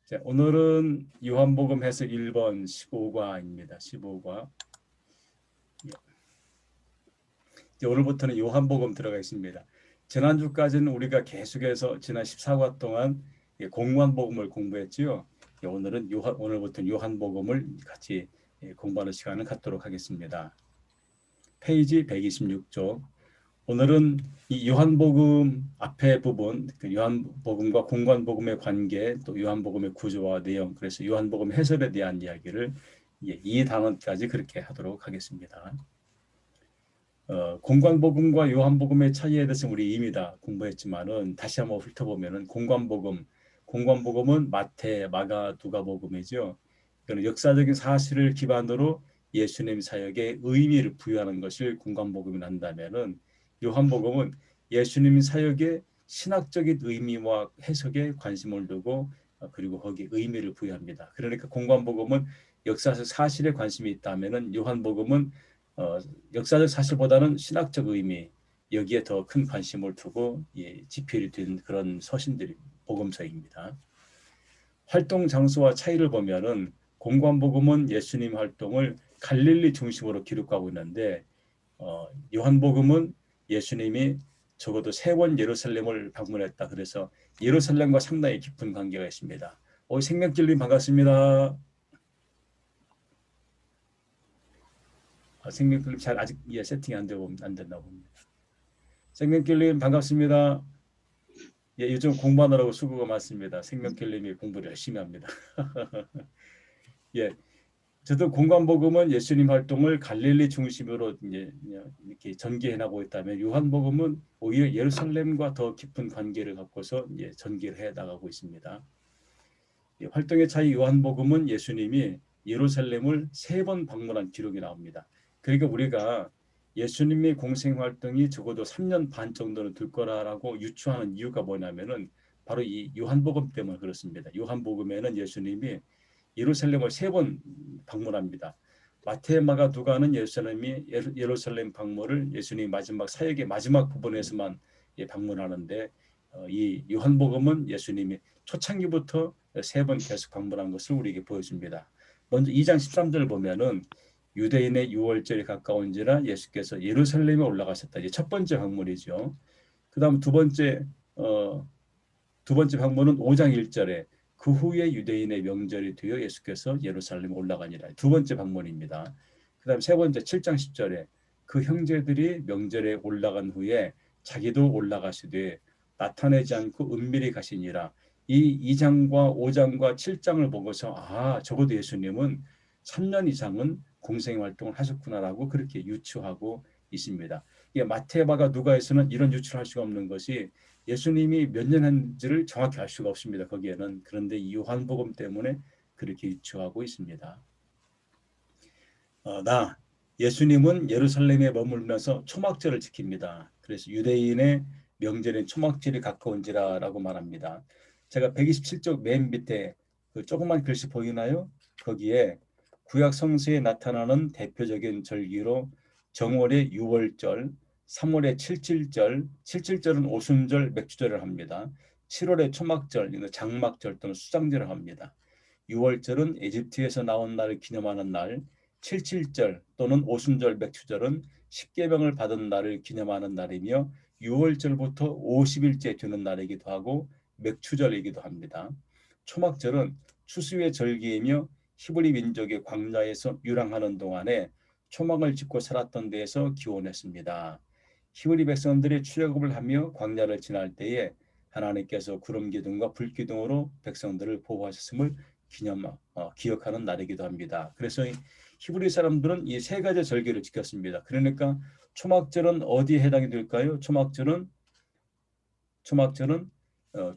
자, 오늘은 요한복음 해석 1번 15과입니다. 15과. 오늘부터는 요한복음 들어가 있습니다. 지난주까지는 우리가 계속해서 지난 14과 동안 공관복음을 공부했지요. 오늘부터는 요한복음을 같이 공부하는 시간을 갖도록 하겠습니다. 페이지 126쪽. 오늘은 이 요한복음 앞에 부분, 요한복음과 공관복음의 관계, 또 요한복음의 구조와 내용, 그래서 요한복음 해설에 대한 이야기를 2단원까지 그렇게 하도록 하겠습니다. 공관복음과 요한복음의 차이에 대해서 우리 이미 다 공부했지만은 다시 한번 훑어보면은 공관복음은 마태, 마가, 누가복음이죠. 이거는 역사적인 사실을 기반으로 예수님 사역에 의미를 부여하는 것을 공관복음이 한다면은 요한복음은 예수님 사역의 신학적인 의미와 해석에 관심을 두고 그리고 거기에 의미를 부여합니다. 그러니까 공관복음은 역사적 사실에 관심이 있다면은 요한복음은 역사적 사실보다는 신학적 의미 여기에 더 큰 관심을 두고 집필이 된 그런 서신들이 복음서입니다. 활동 장소와 차이를 보면은 공관복음은 예수님 활동을 갈릴리 중심으로 기록하고 있는데 요한복음은 예수님이 적어도 3번 예루살렘을 방문했다. 그래서 예루살렘과 상당히 깊은 관계가 있습니다. 생명길님 반갑습니다. 생명길님 잘 아직 세팅이 안 됐나 봅니다. 생명길님 반갑습니다. 요즘 공부하느라고 수고가 많습니다. 생명길님이 공부를 열심히 합니다. 저도 공관복음은 예수님 활동을 갈릴리 중심으로 이렇게 전개해 나가고 있다면 요한복음은 오히려 예루살렘과 더 깊은 관계를 갖고서 전개를 해 나가고 있습니다. 활동의 차이 요한복음은 예수님이 예루살렘을 3번 방문한 기록이 나옵니다. 그러니까 우리가 예수님의 공생 활동이 적어도 3년 반 정도는 될 거라고 유추하는 이유가 뭐냐면은 바로 이 요한복음 때문에 그렇습니다. 요한복음에는 예수님이 예루살렘을 3번 방문합니다. 마태, 마가, 누가는 예루살렘 방문을 예수님 마지막 사역의 마지막 부분에서만 방문하는데 이 요한복음은 예수님이 초창기부터 3번 계속 방문한 것을 우리에게 보여줍니다. 먼저 2장 13절을 보면은 유대인의 유월절이 가까운지라 예수께서 예루살렘에 올라가셨다. 이게 첫 번째 방문이죠. 그다음 두 번째 방문은 5장 1절에 그 후에 유대인의 명절이 되어 예수께서 예루살렘에 올라가니라. 두 번째 방문입니다. 그다음 세 번째 7장 10절에 그 형제들이 명절에 올라간 후에 자기도 올라가시되 나타내지 않고 은밀히 가시니라. 이 2장과 5장과 7장을 보고서 적어도 예수님은 3년 이상은 공생 활동을 하셨구나라고 그렇게 유추하고 있습니다. 마태, 마가, 누가에서는 이런 유추를 할 수가 없는 것이 예수님이 몇 년 한지를 정확히 알 수가 없습니다. 거기에는. 그런데 이 요한복음 때문에 그렇게 유추하고 있습니다. 예수님은 예루살렘에 머물면서 초막절을 지킵니다. 그래서 유대인의 명절인 초막절이 가까운지라라고 말합니다. 제가 127쪽 맨 밑에 그 조그만 글씨 보이나요? 거기에 구약 성서에 나타나는 대표적인 절기로 정월의 6월절, 3월의 77절, 77절은 오순절, 맥주절을 합니다. 7월의 초막절, 장막절 또는 수장절을 합니다. 6월절은 에집트에서 나온 날을 기념하는 날, 77절 또는 오순절, 맥주절은 십계명을 받은 날을 기념하는 날이며 6월절부터 50일째 되는 날이기도 하고 맥주절이기도 합니다. 초막절은 추수의 절기이며 히브리 민족의 광야에서 유랑하는 동안에 초막을 짓고 살았던 데에서 기원했습니다. 히브리 백성들이 출애굽을 하며 광야를 지날 때에 하나님께서 구름 기둥과 불 기둥으로 백성들을 보호하셨음을 기억하는 날이기도 합니다. 그래서 히브리 사람들은 이 3가지 절기를 지켰습니다. 그러니까 초막절은 어디에 해당이 될까요? 초막절은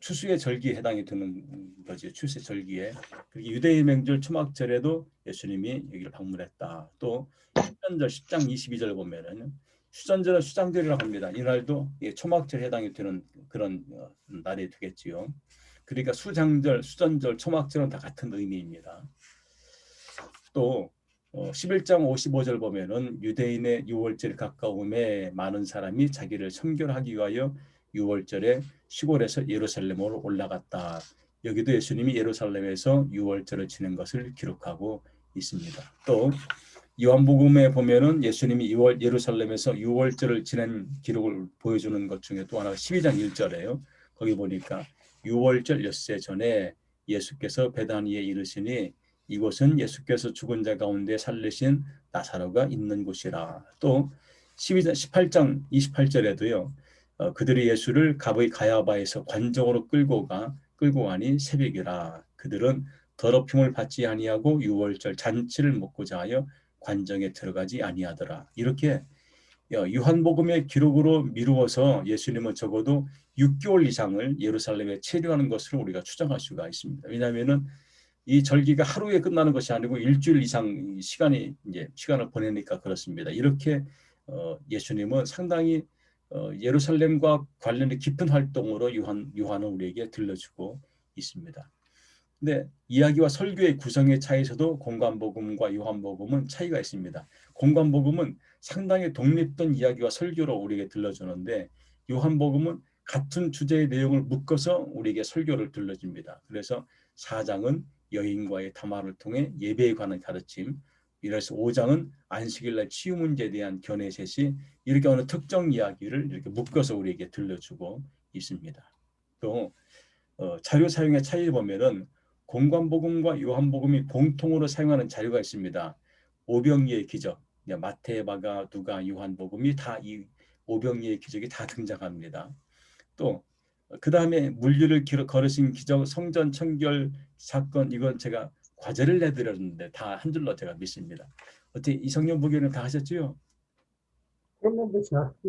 추수의 절기에 해당이 되는 거죠. 추수의 절기에. 유대인 명절 초막절에도 예수님이 여기를 방문했다. 또 수전절 10장 22절 보면은 수전절은 수장절이라고 합니다. 이날도 초막절에 해당이 되는 그런 날이 되겠지요. 그러니까 수장절, 수전절, 초막절은 다 같은 의미입니다. 또 11장 55절 보면은 유대인의 6월절이 가까움에 많은 사람이 자기를 청결하기 위하여 6월절에 시골에서 예루살렘으로 올라갔다. 여기도 예수님이 예루살렘에서 유월절을 지낸 것을 기록하고 있습니다. 또 요한복음에 보면은 예수님이 예루살렘에서 유월절을 지낸 기록을 보여주는 것 중에 또 하나가 12장 1절이에요. 거기 보니까 유월절 엿새 전에 예수께서 베다니에 이르시니 이곳은 예수께서 죽은 자 가운데 살리신 나사로가 있는 곳이라. 또 18장 28절에도요. 그들이 예수를 가야바에서 관정으로 끌고 가니 새벽이라. 그들은 더럽힘을 받지 아니하고 유월절 잔치를 먹고자 하여 관정에 들어가지 아니하더라. 이렇게 요한복음의 기록으로 미루어서 예수님은 적어도 6개월 이상을 예루살렘에 체류하는 것으로 우리가 추정할 수가 있습니다. 왜냐하면은 이 절기가 하루에 끝나는 것이 아니고 일주일 이상 시간을 보내니까 그렇습니다. 이렇게 예수님은 상당히 예루살렘과 관련된 깊은 활동으로 요한은 우리에게 들려주고 있습니다. 근데 이야기와 설교의 구성의 차이에서도 공관복음과 요한복음은 차이가 있습니다. 공관복음은 상당히 독립된 이야기와 설교로 우리에게 들려주는데 요한복음은 같은 주제의 내용을 묶어서 우리에게 설교를 들려줍니다. 그래서 4장은 여인과의 담화를 통해 예배에 관한 가르침, 이래서 5장은 안식일날 치유 문제에 대한 견해 제시, 이렇게 어느 특정 이야기를 이렇게 묶어서 우리에게 들려주고 있습니다. 또 자료 사용의 차이를 보면은 공관복음과 요한복음이 공통으로 사용하는 자료가 있습니다. 오병이의 기적, 마태, 마가, 누가, 요한복음이 다 이 오병이의 기적이 다 등장합니다. 또 그 다음에 물류를 걸으신 기적, 성전 청결 사건, 이건 제가 과제를 내드렸는데 다 한 줄로 제가 믿습니다. 어떻게 이 성경 보기에는 다 하셨죠? 했는데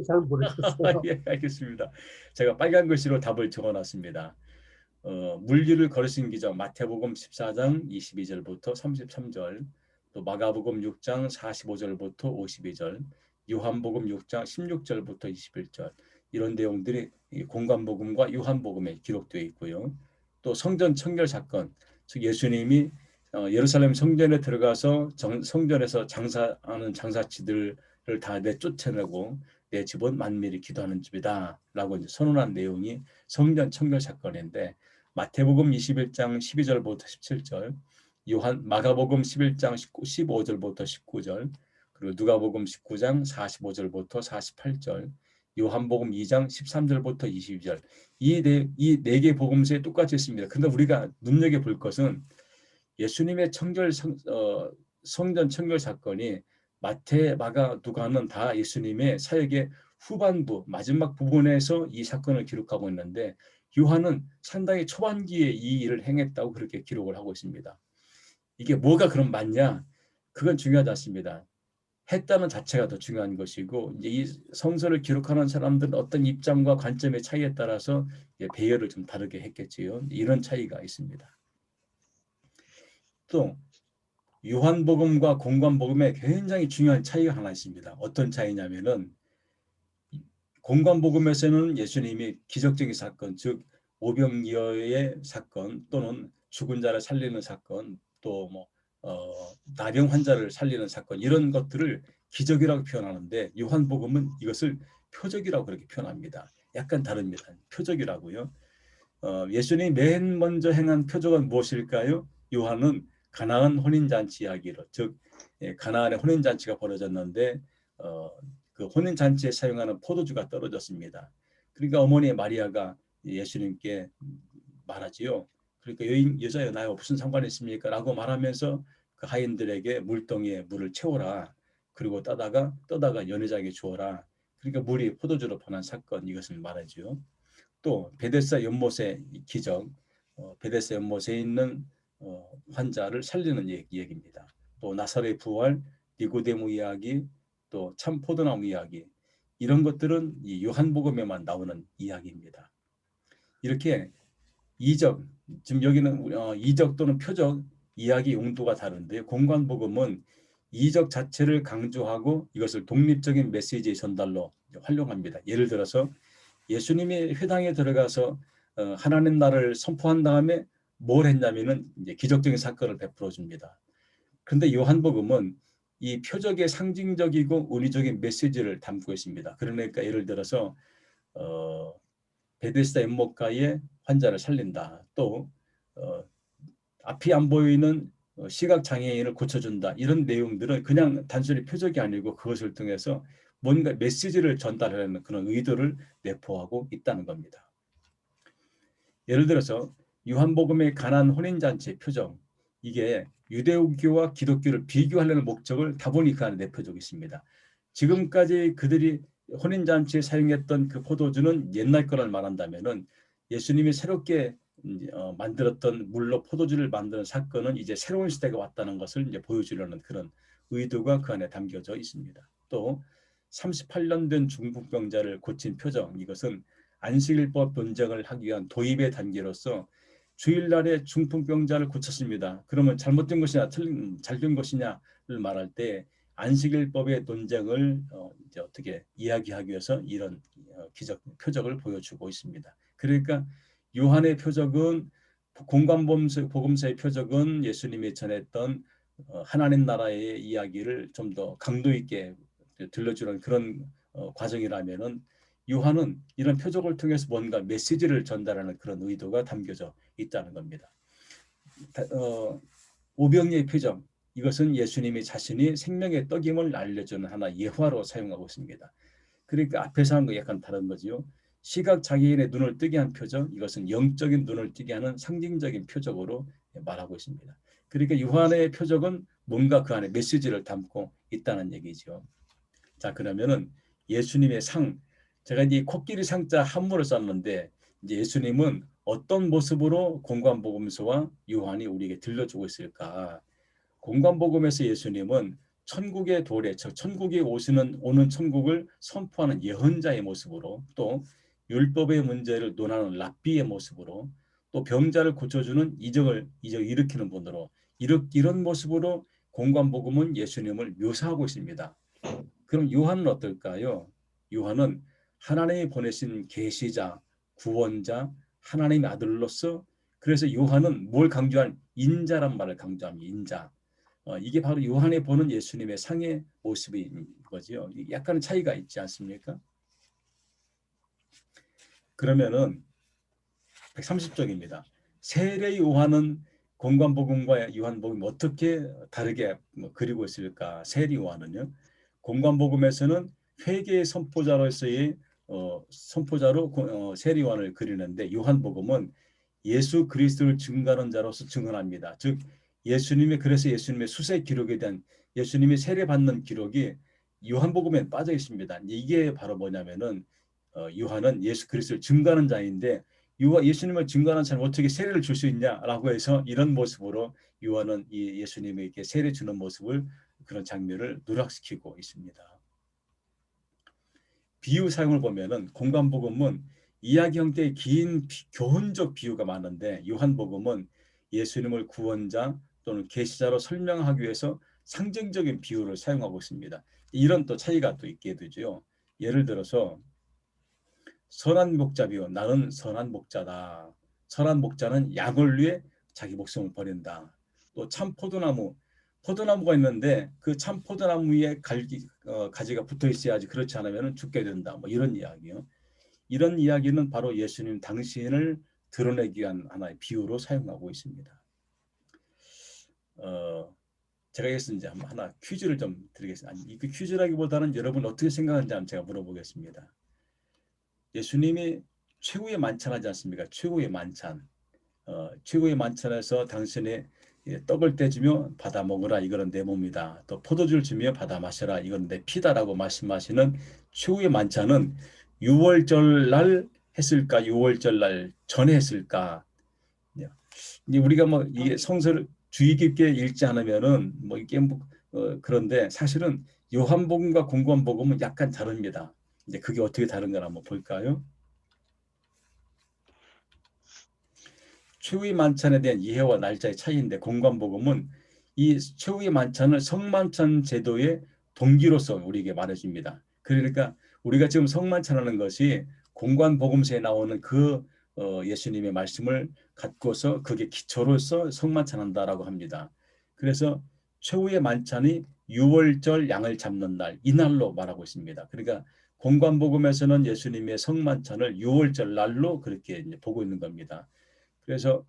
잘 모르겠어요. 예, 알겠습니다. 제가 빨간 글씨로 답을 적어놨습니다. 물류를 걸으신 기적, 마태복음 14장 22절부터 33절, 또 마가복음 6장 45절부터 52절, 요한복음 6장 16절부터 21절, 이런 내용들이 공관복음과 요한복음에 기록되어 있고요. 또 성전 청결 사건, 즉 예수님이 예루살렘 성전에 들어가서 성전에서 장사하는 장사치들을 다 내쫓아내고 내 집은 만민이 기도하는 집이다 라고 이제 선언한 내용이 성전 청결 사건인데, 마태복음 21장 12절부터 17절, 마가복음 11장 15절부터 19절, 그리고 누가복음 19장 45절부터 48절, 요한복음 2장 13절부터 22절, 이 네 개 복음서에 똑같이 있습니다. 근데 우리가 눈여겨볼 것은 예수님의 성전 청결 사건이 마태, 마가, 누가는 다 예수님의 사역의 후반부, 마지막 부분에서 이 사건을 기록하고 있는데 요한은 상당히 초반기에 이 일을 행했다고 그렇게 기록을 하고 있습니다. 이게 뭐가 그럼 맞냐? 그건 중요하지 않습니다. 했다는 자체가 더 중요한 것이고, 이제 이 성서를 기록하는 사람들은 어떤 입장과 관점의 차이에 따라서 배열을 좀 다르게 했겠지요. 이런 차이가 있습니다. 또 요한복음과 공관복음에 굉장히 중요한 차이가 하나 있습니다. 어떤 차이냐면은 공관복음에서는 예수님이 기적적인 사건, 즉 오병이어의 사건 또는 죽은 자를 살리는 사건, 또 나병 환자를 살리는 사건, 이런 것들을 기적이라고 표현하는데 요한복음은 이것을 표적이라고 그렇게 표현합니다. 약간 다릅니다. 표적이라고요. 예수님이 맨 먼저 행한 표적은 무엇일까요? 요한은 가나안 혼인잔치 이야기로, 즉 가나안의 혼인잔치가 벌어졌는데 그 혼인잔치에 사용하는 포도주가 떨어졌습니다. 그러니까 어머니 마리아가 예수님께 말하지요. 그러니까 여자여 나와 무슨 상관이 있습니까? 라고 말하면서 그 하인들에게 물동이에 물을 채워라. 그리고 떠다가 연회장에 주어라. 그러니까 물이 포도주로 변한 사건, 이것을 말하죠. 또 베데스다 연못의 기적, 베데스다 연못에 있는 환자를 살리는 얘기입니다. 또 나사렛 부활, 니고데모 이야기, 또 참 포도나무 이야기, 이런 것들은 이 요한복음에만 나오는 이야기입니다. 이렇게 이적, 지금 여기는 이적 또는 표적 이야기 용도가 다른데 공관복음은 이적 자체를 강조하고 이것을 독립적인 메시지의 전달로 활용합니다. 예를 들어서 예수님이 회당에 들어가서 하나님 나라를 선포한 다음에 뭘 했냐면은 이제 기적적인 사건을 베풀어 줍니다. 그런데 요한복음은 이 표적의 상징적이고 은유적인 메시지를 담고 있습니다. 그러니까 예를 들어서 베데스다 연못가의 환자를 살린다. 또 어, 앞이 안 보이는 시각 장애인을 고쳐준다. 이런 내용들은 그냥 단순히 표적이 아니고 그것을 통해서 뭔가 메시지를 전달하는 그런 의도를 내포하고 있다는 겁니다. 예를 들어서 요한복음의 가나안 혼인잔치의 표정, 이게 유대교와 기독교를 비교하려는 목적을 다분히 그 안에 내포되고 있습니다. 지금까지 그들이 혼인잔치에 사용했던 그 포도주는 옛날 거를 말한다면은 예수님이 새롭게 만들었던 물로 포도주를 만드는 사건은 이제 새로운 시대가 왔다는 것을 이제 보여주려는 그런 의도가 그 안에 담겨져 있습니다. 또 38년 된 중풍병자를 고친 표정, 이것은 안식일법 논쟁을 하기 위한 도입의 단계로서 주일날에 중풍병자를 고쳤습니다. 그러면 잘못된 것이냐 잘된 것이냐를 말할 때 안식일법의 논쟁을 이제 어떻게 이야기하기 위해서 이런 기적 표적을 보여주고 있습니다. 그러니까 요한의 표적은 공관복음서의 표적은 예수님이 전했던 하나님 나라의 이야기를 좀 더 강도 있게 들려주는 그런 과정이라면은 요한은 이런 표적을 통해서 뭔가 메시지를 전달하는 그런 의도가 담겨져 있다는 겁니다. 오병이의 표적, 이것은 예수님이 자신이 생명의 떡임을 알려주는 하나 예화로 사용하고 있습니다. 그러니까 앞에서 한 거 약간 다른 거지요. 시각 장애인의 눈을 뜨게 한 표적, 이것은 영적인 눈을 뜨게 하는 상징적인 표적으로 말하고 있습니다. 그러니까 요한의 표적은 뭔가 그 안에 메시지를 담고 있다는 얘기죠. 자, 그러면은 예수님의 상, 제가 이제 코끼리 상자 한문을 썼는데 이제 예수님은 어떤 모습으로 공관복음서와 요한이 우리에게 들려주고 있을까? 공관복음에서 예수님은 천국의 도래, 즉 천국에 오는 천국을 선포하는 예언자의 모습으로, 또 율법의 문제를 논하는 랍비의 모습으로, 또 병자를 고쳐주는 이적을 일으키는 분으로, 이런 모습으로 공관복음은 예수님을 묘사하고 있습니다. 그럼 요한은 어떨까요? 요한은 하나님이 보내신 계시자, 구원자, 하나님의 아들로서, 그래서 요한은 뭘 강조한? 인자란 말을 강조합니다. 인자. 이게 바로 요한이 보는 예수님의 상의 모습인 거죠. 약간의 차이가 있지 않습니까? 그러면은 130쪽입니다. 세례 요한은 공관복음과 요한복음이 어떻게 다르게 그리고 있을까? 세례 요한은요. 공관복음에서는 회개의 선포자로서의 선포자로 세례 요한을 그리는데 요한복음은 예수 그리스도를 증거하는 자로서 증언합니다. 즉 예수님이 그래서 예수님의 수세 기록에 대한 예수님이 세례받는 기록이 요한복음에 빠져 있습니다. 이게 바로 뭐냐면은 요한은 예수 그리스도를 증거하는 자인데 예수님을 증거하는 사람 어떻게 세례를 줄 수 있냐라고 해서 이런 모습으로 요한은 이 예수님에게 세례 주는 모습을 그런 장면을 누락시키고 있습니다. 비유 사용을 보면은 공관복음은 이야기 형태의 긴 교훈적 비유가 많은데 요한복음은 예수님을 구원자 또는 계시자로 설명하기 위해서 상징적인 비유를 사용하고 있습니다. 이런 또 차이가 또 있게 되죠. 예를 들어서 선한 목자 비유, 나는 선한 목자다. 선한 목자는 양을 위해 자기 목숨을 버린다. 또 참 포도나무가 있는데 그 참 포도나무 위에 가지가 붙어 있어야지, 그렇지 않으면 죽게 된다. 뭐 이런 이야기요. 이런 이야기는 바로 예수님 당신을 드러내기 위한 하나의 비유로 사용하고 있습니다. 제가 여기서 이제 하나 퀴즈를 좀 드리겠습니다. 아니, 그 퀴즈라기보다는 여러분 어떻게 생각하는지 한번 제가 물어보겠습니다. 예수님이 최후의 만찬하지 않습니까? 최후의 만찬. 최후의 만찬에서 당신이 떡을 떼주며 받아 먹으라, 이거는 내 몸이다. 또 포도주를 주며 받아 마셔라, 이건 내 피다라고 말씀하시는 최후의 만찬은 6월절 날 했을까? 6월절 날 전에 했을까? 이제 우리가 뭐 이게 성서를 주의 깊게 읽지 않으면은 뭐 이게 그런데 사실은 요한복음과 공관복음은 약간 다릅니다. 이제 그게 어떻게 다른가 한번 볼까요? 최후의 만찬에 대한 이해와 날짜의 차이인데 공관복음은 이 최후의 만찬을 성만찬 제도의 동기로서 우리에게 말해줍니다. 그러니까 우리가 지금 성만찬하는 것이 공관복음서에 나오는 그 예수님의 말씀을 갖고서 그게 기초로서 성만찬한다라고 합니다. 그래서 최후의 만찬이 6월절 양을 잡는 날, 이날로 말하고 있습니다. 그러니까 공관복음에서는 예수님의 성만찬을 6월절 날로 그렇게 이제 보고 있는 겁니다. 그래서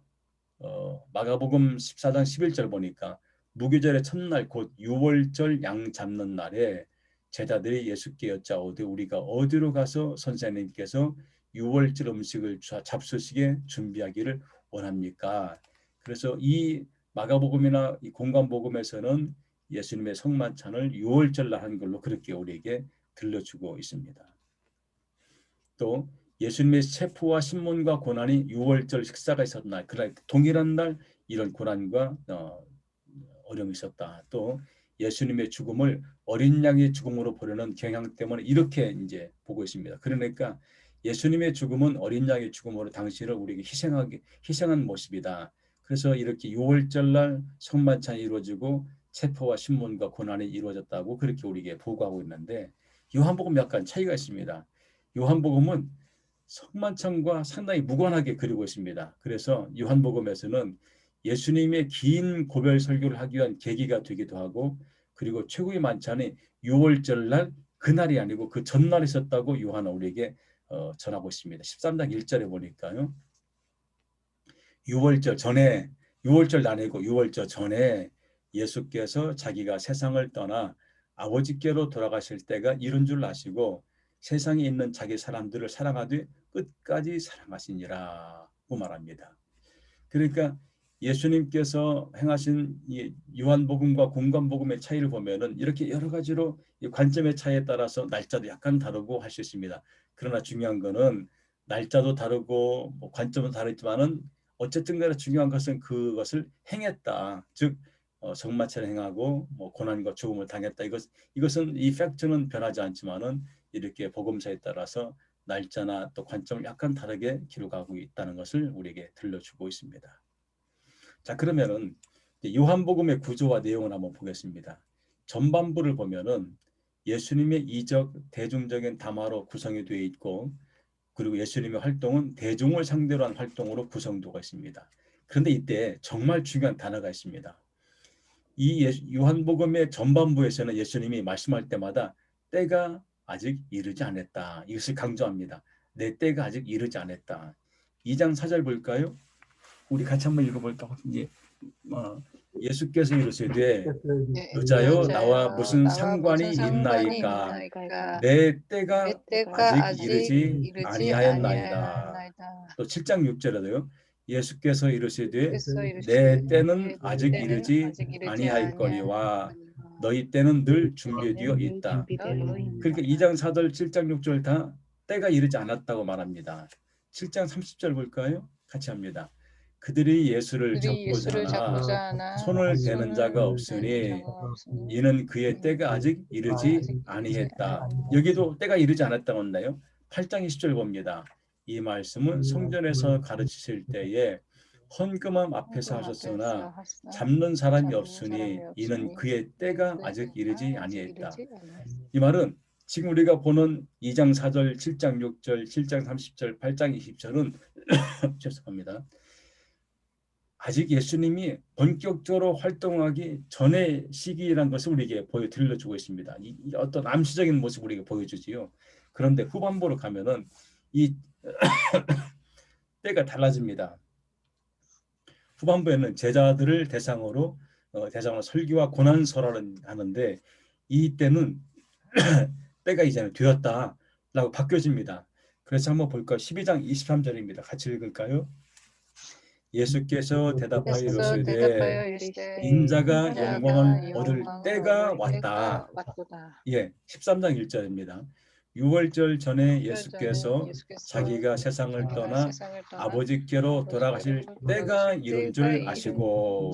마가복음 14장 11절 보니까 무교절의 첫날 곧 유월절 양 잡는 날에 제자들이 예수께 여짜오되 우리가 어디로 가서 선생님께서 유월절 음식을 잡수시게 준비하기를 원합니까? 그래서 이 마가복음이나 이 공관복음에서는 예수님의 성만찬을 유월절 날 한 걸로 그렇게 우리에게 들려주고 있습니다. 또 예수님의 체포와 신문과 고난이 유월절 식사가 있었나 그날 동일한 날 이런 고난과 어려움이 있었다. 또 예수님의 죽음을 어린 양의 죽음으로 보려는 경향 때문에 이렇게 이제 보고 있습니다. 그러니까 예수님의 죽음은 어린 양의 죽음으로 당신을 우리에게 희생한 모습이다. 그래서 이렇게 유월절 날 성만찬이 이루어지고 체포와 신문과 고난이 이루어졌다고 그렇게 우리에게 보고하고 있는데 요한복음 약간 차이가 있습니다. 요한복음은 성만찬과 상당히 무관하게 그리고 있습니다. 그래서 요한복음에서는 예수님의 긴 고별 설교를 하기 위한 계기가 되기도 하고 그리고 최후의 만찬이 유월절 날 그날이 아니고 그 전날에 있었다고 요한은 우리에게 전하고 있습니다. 13장 1절에 보니까요. 유월절 아니고 유월절 전에 예수께서 자기가 세상을 떠나 아버지께로 돌아가실 때가 이른 줄 아시고 세상에 있는 자기 사람들을 사랑하되 끝까지 사랑하시니라고 말합니다. 그러니까 예수님께서 행하신 이 요한복음과 공관복음의 차이를 보면은 이렇게 여러 가지로 이 관점의 차이에 따라서 날짜도 약간 다르고 할 수 있습니다. 그러나 중요한 거는 날짜도 다르고 뭐 관점은 다르지만은 어쨌든 간에 중요한 것은 그것을 행했다. 즉 성마차를 행하고 뭐 고난과 죽음을 당했다. 이것은 이 팩트는 변하지 않지만은 이렇게 복음서에 따라서 날짜나 또 관점을 약간 다르게 기록하고 있다는 것을 우리에게 들려주고 있습니다. 자, 그러면은 요한복음의 구조와 내용을 한번 보겠습니다. 전반부를 보면은 예수님의 이적 대중적인 담화로 구성이 되어 있고 그리고 예수님의 활동은 대중을 상대로 한 활동으로 구성되어 있습니다. 그런데 이때 정말 중요한 단어가 있습니다. 이 요한복음의 전반부에서는 예수님이 말씀할 때마다 때가 아직 이르지 않았다. 이것을 강조합니다. 내 때가 아직 이르지 않았다. 2장 4절 볼까요? 우리 같이 한번 읽어볼까? 이제 예수께서 이르시되 여자여 나와 무슨 상관이 있나이까 내 때가 아직 이르지 아니하였나이다. 또 7장 6절에도요. 예수께서 이르시되 내 때는 아직 이르지 아니하였거니와 너희 때는 늘 준비되어 있다. 그러니까 2장 4절 7장 6절 다 때가 이르지 않았다고 말합니다. 7장 30절 볼까요? 같이 합니다. 그들이 예수를 잡고자 하나 손을 대는 자가 없으니 이는 그의 때가 아직 이르지 아니했다. 여기도 때가 이르지 않았다고 한다요. 8장 20절 봅니다. 이 말씀은 성전에서 가르치실 때에 헌금함 앞에서 하셨으나 잡는 사람이 없으니 이는 그의 때가 아직 이르지 아니했다. 이 말은 지금 우리가 보는 2장 4절, 7장 6절, 7장 30절, 8장 20절은 죄송합니다. 아직 예수님이 본격적으로 활동하기 전의 시기라는 것을 우리에게 들려주고 있습니다. 이 어떤 암시적인 모습을 우리에게 보여주지요. 그런데 후반부로 가면은 이 때가 달라집니다. 후반부에는 제자들을 대상으로 설교와 고난설화를 하는데 이 때는 때가 이제는 되었다라고 바뀌어집니다. 그래서 한번 볼까요? 12장 23절입니다. 같이 읽을까요? 예수께서 대답하여 이르시되 인자가 영광을 얻을 때가 왔다. 예, 13장 1절입니다. 유월절 전에 예수께서 자기가 세상을 떠나 아버지께로 돌아가실 때가 이른 줄 아시고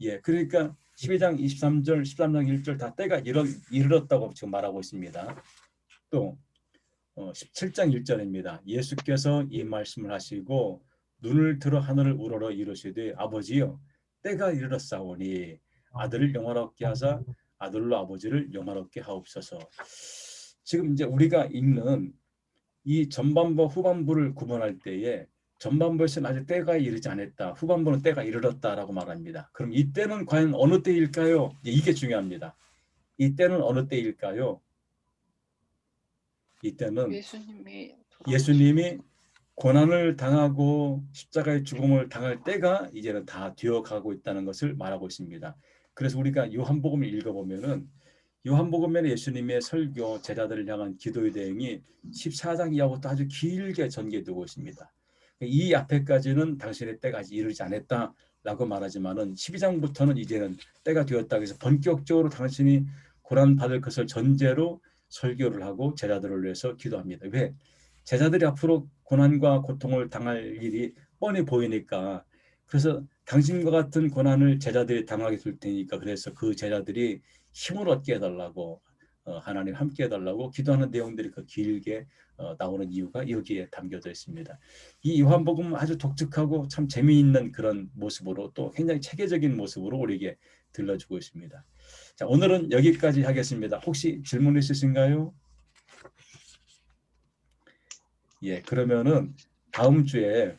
예, 그러니까 12장 23절, 13장 1절 다 때가 이르렀다고 지금 말하고 있습니다. 또 17장 1절입니다. 예수께서 이 말씀을 하시고 눈을 들어 하늘을 우러러 이르시되 아버지여 때가 이르렀사오니 아들을 영화롭게 하사 아들로 아버지를 영화롭게 하옵소서. 지금 이제 우리가 읽는 이 전반부 후반부를 구분할 때에 전반부에서는 아직 때가 이르지 않았다. 후반부는 때가 이르렀다라고 말합니다. 그럼 이 때는 과연 어느 때일까요? 이게 중요합니다. 이 때는 어느 때일까요? 이때는 예수님이 고난을 당하고 십자가의 죽음을 당할 때가 이제는 다 되어가고 있다는 것을 말하고 있습니다. 그래서 우리가 요한복음을 읽어보면은 요한복음에는 예수님의 설교, 제자들을 향한 기도의 대응이 14장 이하부터 아주 길게 전개되고 있습니다. 이 앞에까지는 당신의 때가 아직 이르지 않았다라고 말하지만은 12장부터는 이제는 때가 되었다. 그래서 본격적으로 당신이 고난 받을 것을 전제로 설교를 하고 제자들을 위해서 기도합니다. 왜? 제자들이 앞으로 고난과 고통을 당할 일이 뻔히 보이니까. 그래서 당신과 같은 고난을 제자들이 당하게 될 테니까, 그래서 그 제자들이 힘을 얻게 해달라고, 하나님 함께 해달라고 기도하는 내용들이 그 길게 나오는 이유가 여기에 담겨져 있습니다. 이 요한복음 아주 독특하고 참 재미있는 그런 모습으로, 또 굉장히 체계적인 모습으로 우리에게 들려주고 있습니다. 자, 오늘은 여기까지 하겠습니다. 혹시 질문 있으신가요? 예, 그러면은 다음 주에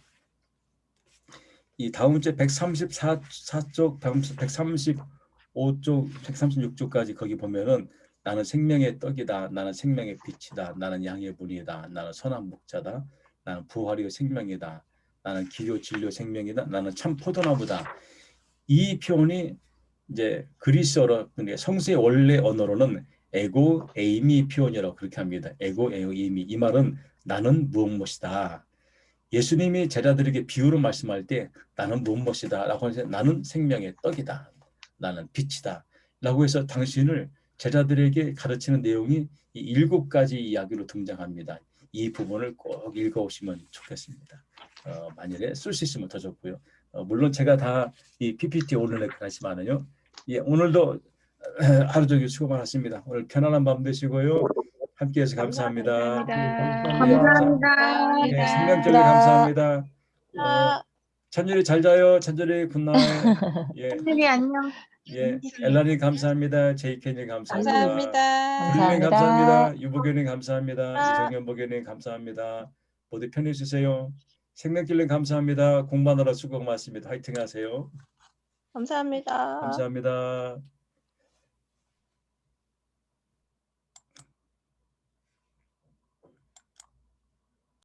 134쪽, 135쪽, 136쪽까지 거기 보면은 나는 생명의 떡이다, 나는 생명의 빛이다, 나는 양의 문이다, 나는 선한 목자다, 나는 부활이요 생명이다, 나는 길이요 진리요 생명이다, 나는 참 포도나무다. 이 표현이 이제 그리스어로, 그러니까 성서의 원래 언어로는 에고 에이미 표현이라고 그렇게 합니다. 에고 에이미, 이 말은 나는 무엇이다. 예수님이 제자들에게 비유로 말씀할 때 나는 무엇이다 라고 해서 나는 생명의 떡이다, 나는 빛이다 라고 해서 당신을 제자들에게 가르치는 내용이 이 7가지 이야기로 등장합니다. 이 부분을 꼭 읽어오시면 좋겠습니다. 만일에 쓸 수 있으면 더 좋고요. 물론 제가 다 이 PPT 올려놓긴 하지만은요. 예, 오늘도 하루 종일 수고 많았습니다. 오늘 편안한 밤 되시고요. 함께해서 감사합니다. 예, 감사합니다. 예, 감사합니다. 생명줄리 감사합니다. 천율이 잘 자요. 천율이 굿나잇. 예, 선생님 안녕. 예, 엘라님 감사합니다. 제이케님 감사합니다. 감사합니다. 드릴님 감사합니다. 감사합니다. 유보교님 감사합니다. 이정현 보교님 감사합니다. 모두 편히 쉬세요. 생명길님 감사합니다. 공부하느라 수고 많습니다. 화이팅 하세요. 감사합니다. 감사합니다.